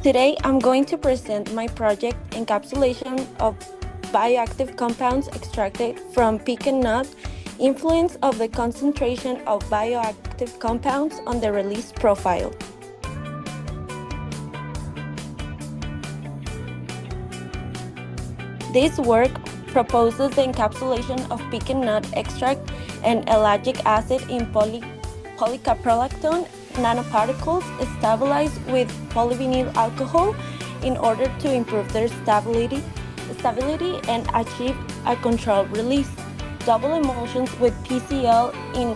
Today, I'm going to present my project Encapsulation of bioactive compounds extracted from pecan nut, influence of the concentration of bioactive compounds on the release profile. This work proposes the encapsulation of pecan nut extract and ellagic acid in polycaprolactone nanoparticles stabilized with polyvinyl alcohol in order to improve their stability and achieve a controlled release. Double emulsions with PCl in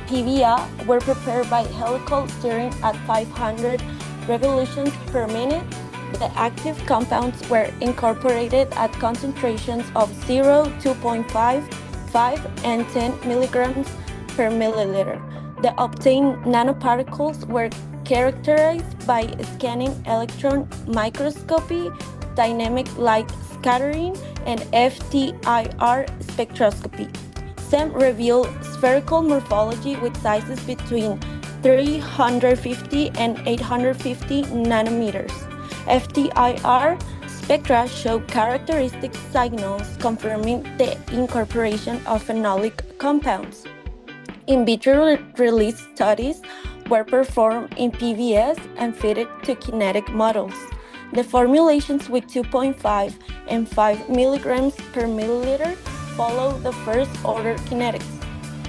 PVA were prepared by helical stirring at 500 revolutions per minute. The active compounds were incorporated at concentrations of 0, 2.5, 5, and 10 milligrams per milliliter. The obtained nanoparticles were characterized by scanning electron microscopy, dynamic light scattering, and FTIR spectroscopy. SEM revealed spherical morphology with sizes between 350 and 850 nanometers. FTIR spectra show characteristic signals confirming the incorporation of phenolic compounds. In vitro release studies were performed in PVS and fitted to kinetic models. The formulations with 2.5 and 5 milligrams per milliliter follow the first order kinetics,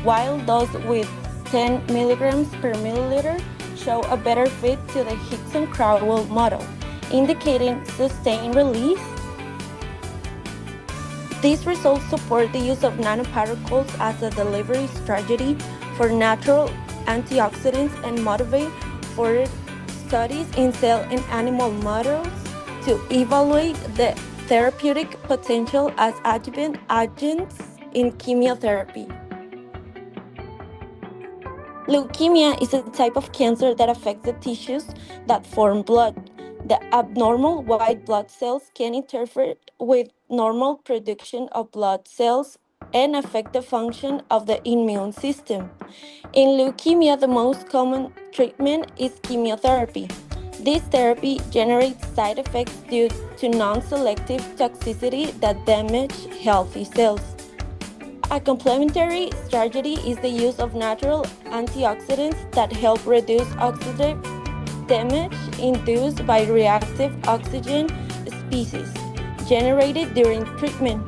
while those with 10 milligrams per milliliter show a better fit to the Hickson-Crowell model, indicating sustained release. These results support the use of nanoparticles as a delivery strategy for natural antioxidants and motivate further studies in cell and animal models to evaluate the therapeutic potential as adjuvant agents in chemotherapy. Leukemia is a type of cancer that affects the tissues that form blood. The abnormal white blood cells can interfere with normal production of blood cells and affect the function of the immune system. In leukemia, the most common treatment is chemotherapy. This therapy generates side effects due to non-selective toxicity that damage healthy cells. A complementary strategy is the use of natural antioxidants that help reduce oxidative damage induced by reactive oxygen species generated during treatment.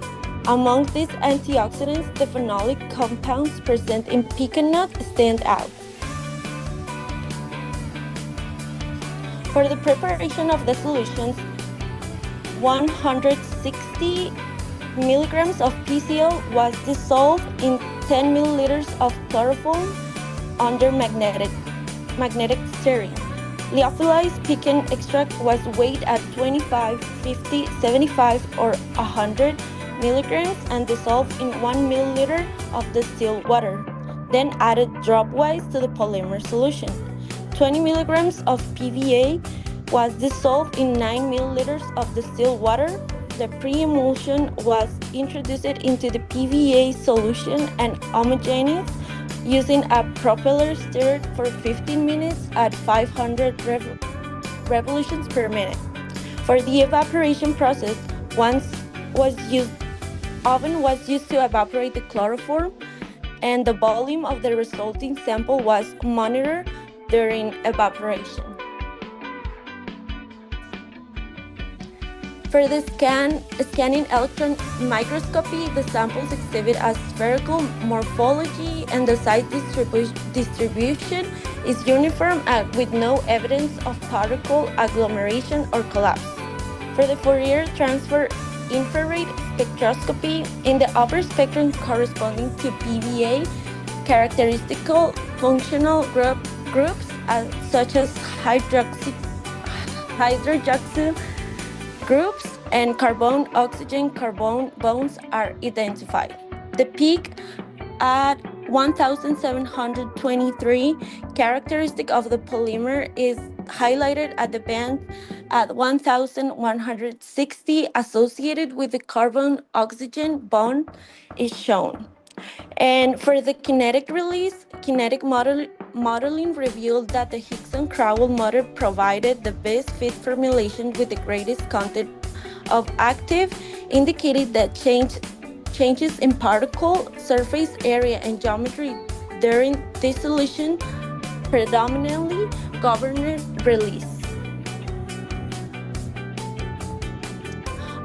Among these antioxidants, the phenolic compounds present in pecan nut stand out. For the preparation of the solutions, 160 milligrams of PCl was dissolved in 10 milliliters of chloroform under magnetic stirring. Lyophilized pecan extract was weighed at 25, 50, 75, or 100 milligrams and dissolved in 1 milliliter of distilled water, then added dropwise to the polymer solution. 20 milligrams of PVA was dissolved in 9 milliliters of distilled water. The pre-emulsion was introduced into the PVA solution and homogenized using a propeller stirred for 15 minutes at 500 revolutions per minute. For the evaporation process, oven was used to evaporate the chloroform, and the volume of the resulting sample was monitored during evaporation. For the scanning electron microscopy, the samples exhibit a spherical morphology and the size distribution is uniform with no evidence of particle agglomeration or collapse. For the Fourier transfer infrared spectroscopy, in the upper spectrum corresponding to PVA, characteristical functional groups such as hydroxyl groups and carbon-oxygen-carbon bonds are identified. The peak at 1723 characteristic of the polymer is highlighted at the band at 1160 associated with the carbon-oxygen bond is shown. And for the kinetic release, kinetic modeling revealed that the Hickson-Crowell model provided the best fit formulation with the greatest content of active, indicated that changes in particle, surface area, and geometry during dissolution predominantly governed release.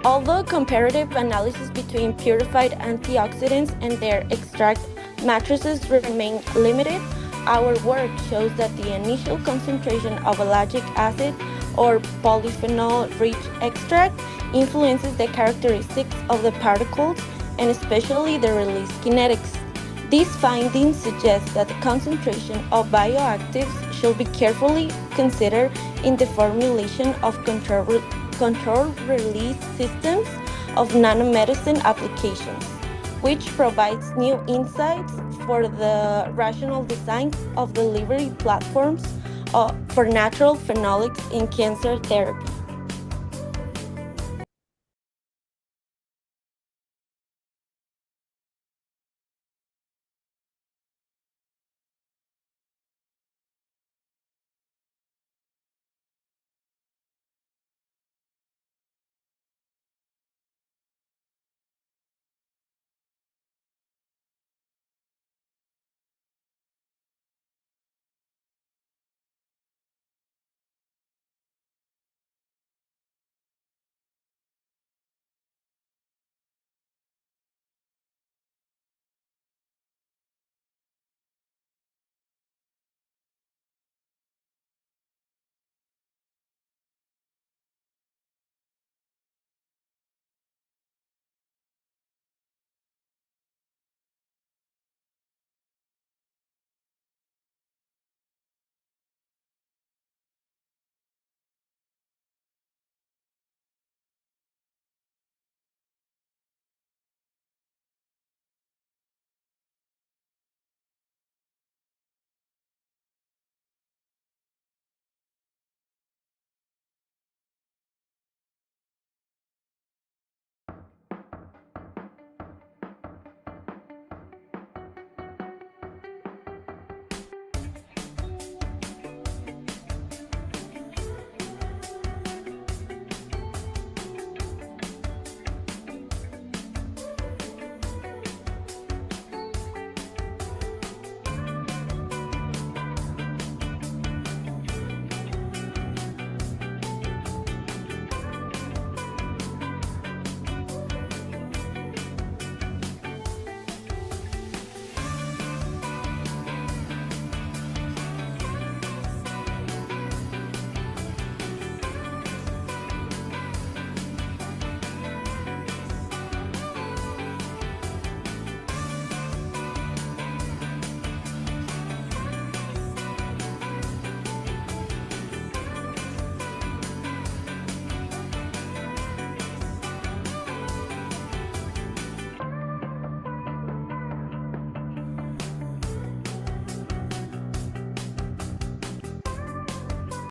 Although comparative analysis between purified antioxidants and their extract matrices remain limited, our work shows that the initial concentration of a lactic acid or polyphenol-rich extract influences the characteristics of the particles and especially the release kinetics. These findings suggest that the concentration of bioactives should be carefully considered in the formulation of controlled release systems of nanomedicine applications, which provides new insights for the rational design of delivery platforms for natural phenolics in cancer therapy.